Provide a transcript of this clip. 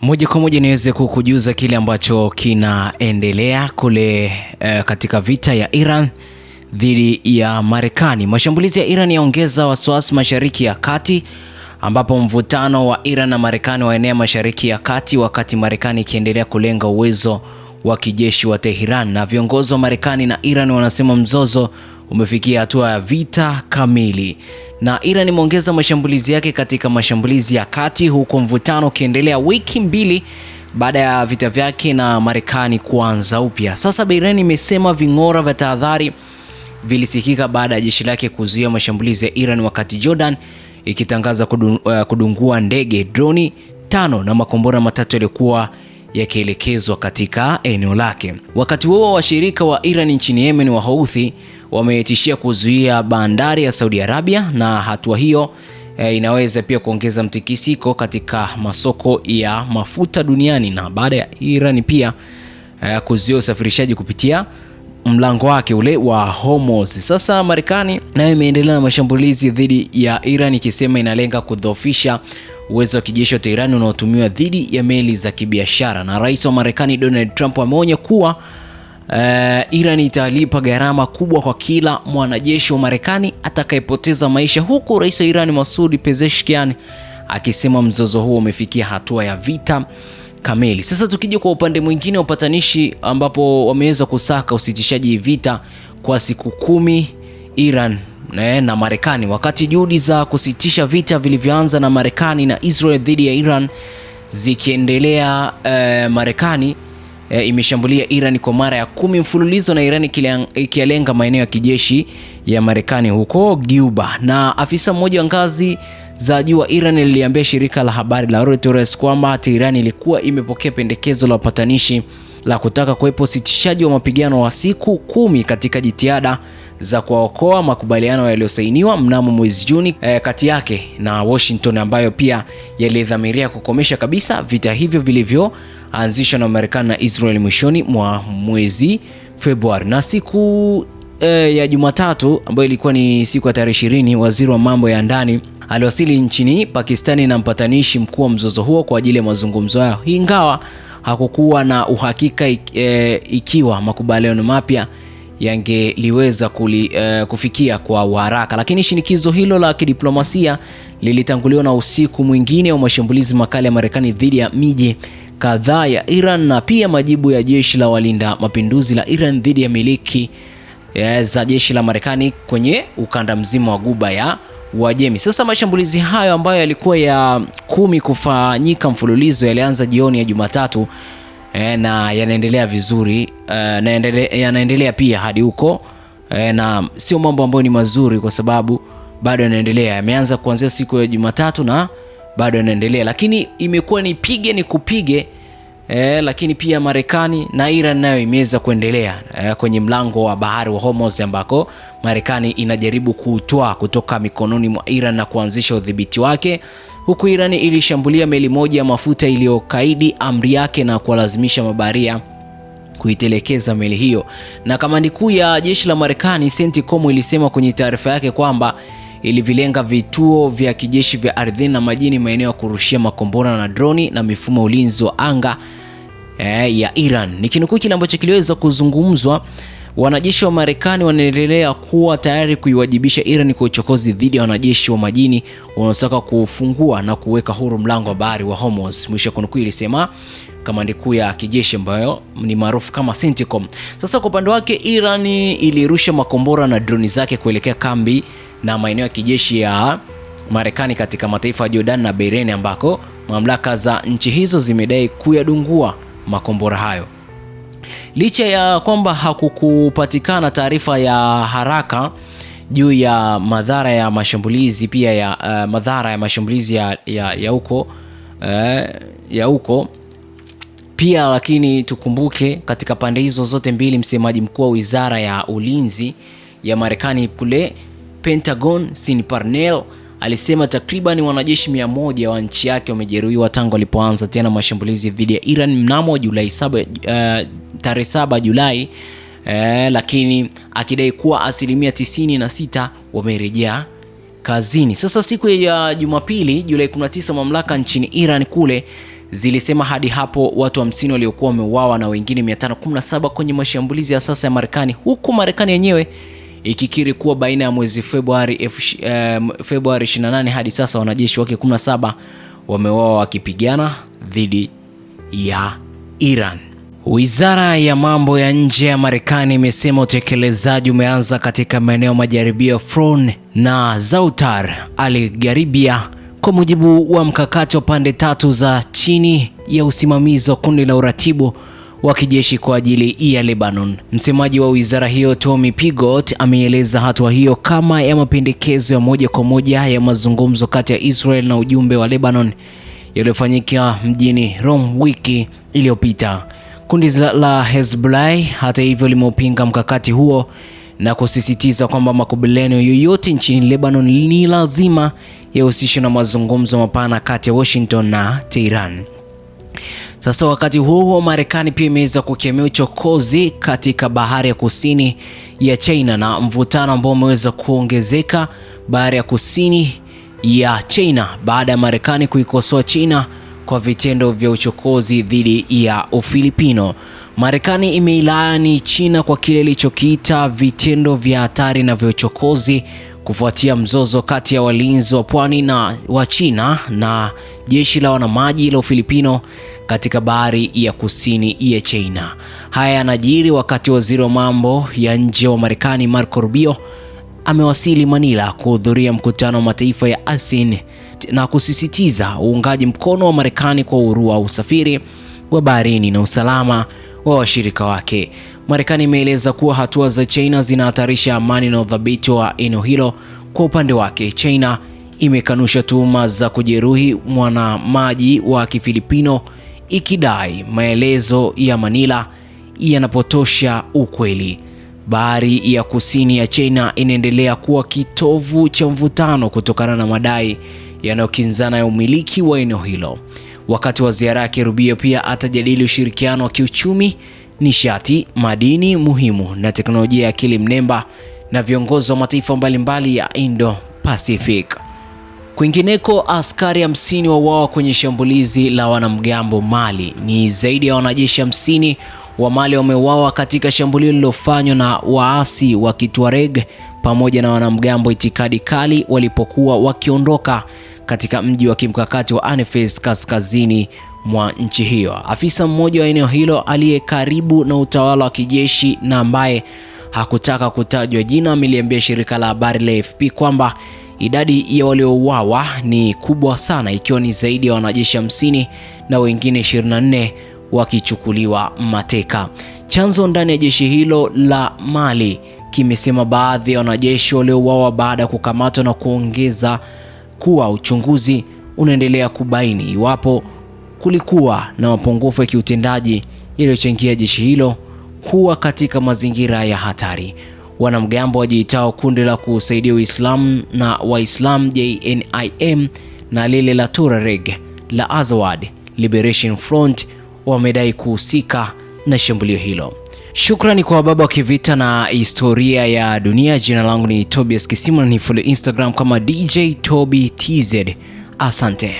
Moja kwa moja niweze kukujuza kile ambacho kinaendelea kule katika vita ya Iran dhidi ya Marekani. Mashambulizi ya Iran yaongeza wasiwasi Mashariki ya Kati, ambapo mvutano wa Iran na Marekani waenea Mashariki ya Kati, wakati Marekani ikiendelea kulenga uwezo wa kijeshi wa Tehran. Na viongozi wa Marekani na Iran wanasema mzozo umefikia hatua ya vita kamili. Na Iran imeongeza mashambulizi yake katika mashambulizi ya kati, huko mvutano ukiendelea wiki mbili baada ya vita vyake na Marekani kuanza upya. Sasa Iran imesema ving'ora vya tahadhari vilisikika baada ya jeshi lake kuzuia mashambulizi ya Iran, wakati Jordan ikitangaza kudungua ndege, droni 5 na makombora matatu yalikuwa yakielekezwa katika eneo lake. Wakati huo washirika wa Iran nchini Yemen wa Houthi wametishia kuzuia bandari ya Saudi Arabia, na hatua hiyo inaweza pia kuongeza mtikisiko katika masoko ya mafuta duniani, na baada ya Iran pia kuzuia usafirishaji kupitia mlango wake ule wa Hormuz. Sasa Marekani nayo imeendelea na mashambulizi dhidi ya Iran, ikisema inalenga kudhoofisha uwezo wa kijeshi wa Tehran unaotumiwa dhidi ya meli za kibiashara. Na rais wa Marekani Donald Trump ameonya kuwa Iran italipa gharama kubwa kwa kila mwanajeshi wa Marekani atakayepoteza maisha, huku rais wa Iran Masoud Pezeshkian akisema mzozo huo umefikia hatua ya vita kamili. Sasa tukija kwa upande mwingine, upatanishi ambapo wameweza kusaka usitishaji vita kwa siku 10 Iran na Marekani, wakati juhudi za kusitisha vita vilivyoanza na Marekani na Israel dhidi ya Iran zikiendelea. Marekani imeshambulia Iran kwa mara ya 10 mfululizo, na Iran ikilenga maeneo ya kijeshi ya Marekani huko Cuba. Na afisa mmoja wa ngazi za juu wa Iran aliliambia shirika la habari la Reuters kwamba Iran ilikuwa imepokea pendekezo la upatanishi la kutaka kuwepo usitishaji wa mapigano wa siku 10 katika jitihada za kuokoa makubaliano yaliyosainiwa mnamo mwezi Juni kati yake na Washington, ambayo pia yalidhamiria kukomesha kabisa vita hivyo vilivyoanzishwa na Marekani na Israel mwishoni mwa mwezi Februari. Na siku ya Jumatatu, ambayo ilikuwa ni siku ya tarehe 20, waziri wa mambo ya ndani aliwasili nchini Pakistani na mpatanishi mkuu wa mzozo huo kwa ajili ya mazungumzo yao, ingawa hakukuwa na uhakika ikiwa makubaliano mapya yangeliweza kufikia kwa haraka. Lakini shinikizo hilo la kidiplomasia lilitanguliwa na usiku mwingine wa mashambulizi makali ya Marekani dhidi ya miji kadhaa ya Iran, na pia majibu ya jeshi la walinda mapinduzi la Iran dhidi ya miliki za jeshi la Marekani kwenye ukanda mzima wa Ghuba ya Uajemi. Sasa mashambulizi hayo ambayo yalikuwa ya 10 kufanyika mfululizo yalianza jioni ya Jumatatu na yanaendelea vizuri, na yanaendelea pia hadi huko, na sio mambo ambayo ni mazuri kwa sababu bado yanaendelea. Yameanza kuanzia siku ya Jumatatu na bado yanaendelea, lakini imekuwa ni pige ni kupige. Lakini pia Marekani na Iran nayo imeweza kuendelea kwenye mlango wa bahari wa Hormuz, ambako Marekani inajaribu kuutoa kutoka mikononi mwa Iran na kuanzisha udhibiti wake, huku Iran ilishambulia meli moja ya mafuta iliyokaidi amri yake na kuwalazimisha mabaharia kuitelekeza meli hiyo. Na kamandi kuu ya jeshi la Marekani CENTCOM ilisema kwenye taarifa yake kwamba ilivilenga vituo vya kijeshi vya ardhini na majini, maeneo ya kurushia makombora na droni na mifumo ulinzi wa anga ya Iran. Nikinukuu kile ambacho kiliweza kuzungumzwa, wanajeshi wa Marekani wanaendelea kuwa tayari kuiwajibisha Iran kwa uchokozi dhidi ya wanajeshi wa majini wanaotaka kufungua na kuweka huru mlango wa bahari wa Hormuz, mwisho kunukuu, ilisema kamandi kuu ya kijeshi ambayo ni maarufu kama CENTCOM. Sasa kwa upande wake, Iran ilirusha makombora na droni zake kuelekea kambi na maeneo ya kijeshi ya Marekani katika mataifa ya Jordan na Bahrain, ambako mamlaka za nchi hizo zimedai kuyadungua makombora hayo. Licha ya kwamba hakukupatikana taarifa ya haraka juu ya madhara ya mashambulizi pia ya madhara ya mashambulizi ya huko pia, lakini tukumbuke katika pande hizo zote mbili, msemaji mkuu wa Wizara ya Ulinzi ya Marekani kule Pentagon, Sean Parnell, alisema takriban wanajeshi 100 wa nchi yake wamejeruhiwa tangu alipoanza tena mashambulizi dhidi ya Iran mnamo tarehe 7 Julai, lakini akidai kuwa 96% wamerejea kazini. Sasa siku ya Jumapili Julai 19, mamlaka nchini Iran kule zilisema hadi hapo watu 50 waliokuwa wameuawa na wengine 517 kwenye mashambulizi ya sasa ya Marekani, huku Marekani yenyewe ikikiri kuwa baina ya mwezi Februari 28 hadi sasa wanajeshi wake 17 wameuawa wakipigana dhidi ya Iran. Wizara ya mambo ya nje ya Marekani imesema utekelezaji umeanza katika maeneo majaribio Fron na Zautar al-Gharibia kwa mujibu wa mkakati wa pande tatu za chini ya usimamizi wa kundi la uratibu wa kijeshi kwa ajili ya Lebanon. Msemaji wa wizara hiyo Tommy Pigot ameeleza hatua hiyo kama ya mapendekezo ya moja kwa moja ya mazungumzo kati ya Israel na ujumbe wa Lebanon yaliyofanyika mjini Rome wiki iliyopita. Kundi la Hezbollah hata hivyo limeupinga mkakati huo na kusisitiza kwamba makubaliano yoyote nchini Lebanon ni lazima yahusishwe na mazungumzo mapana kati ya Washington na Tehran. Sasa wakati huo Marekani pia imeweza kukemea uchokozi katika bahari ya kusini ya China na mvutano ambao umeweza kuongezeka bahari ya kusini ya China baada ya Marekani kuikosoa China kwa vitendo vya uchokozi dhidi ya Ufilipino. Marekani imeilaani China kwa kile ilichokiita vitendo vya hatari na vya uchokozi kufuatia mzozo kati ya walinzi wa pwani na wa China na jeshi la wanamaji la Ufilipino katika bahari ya kusini ya China. Haya yanajiri wakati waziri wa mambo ya nje wa Marekani Marco Rubio amewasili Manila kuhudhuria mkutano wa mataifa ya ASEAN na kusisitiza uungaji mkono wa Marekani kwa uhuru wa usafiri wa baharini na usalama wa washirika wake. Marekani imeeleza kuwa hatua za China zinahatarisha amani na udhabiti wa eneo hilo. Kwa upande wake, China imekanusha tuhuma za kujeruhi mwanamaji wa Kifilipino, ikidai maelezo ya Manila yanapotosha ukweli. Bahari ya kusini ya China inaendelea kuwa kitovu cha mvutano kutokana na madai yanayokinzana ya umiliki wa eneo hilo. Wakati wa ziara yake, Rubio pia atajadili ushirikiano wa kiuchumi, nishati, madini muhimu na teknolojia ya akili mnemba na viongozi wa mataifa mbalimbali ya Indo-Pacific. Kwingineko, askari 50 wauawa kwenye shambulizi la wanamgambo Mali. Ni zaidi ya wanajeshi 50 wa Mali wameuawa katika shambulio lililofanywa na waasi wa Tuareg pamoja na wanamgambo itikadi kali walipokuwa wakiondoka katika mji wa kimkakati wa Anefes kaskazini mwa nchi hiyo. Afisa mmoja wa eneo hilo aliye karibu na utawala wa kijeshi na ambaye hakutaka kutajwa jina ameliambia shirika la habari la AFP kwamba idadi ya waliouawa ni kubwa sana, ikiwa ni zaidi ya wanajeshi 50 na wengine 24 wakichukuliwa mateka. Chanzo ndani ya jeshi hilo la Mali kimesema baadhi ya wanajeshi waliouawa baada ya kukamatwa na kuongeza kuwa uchunguzi unaendelea kubaini iwapo kulikuwa na mapungufu ya kiutendaji yaliyochangia jeshi hilo kuwa katika mazingira ya hatari. Wanamgambo wajiitao kundi la kusaidia Uislamu na Waislamu JNIM na lile la Tuareg la Azawad Liberation Front wamedai kuhusika na shambulio hilo. Shukrani kwa baba wa kivita na historia ya dunia. Jina langu ni Tobias Kisimo na ni follow Instagram kama DJ Toby TZ. Asante.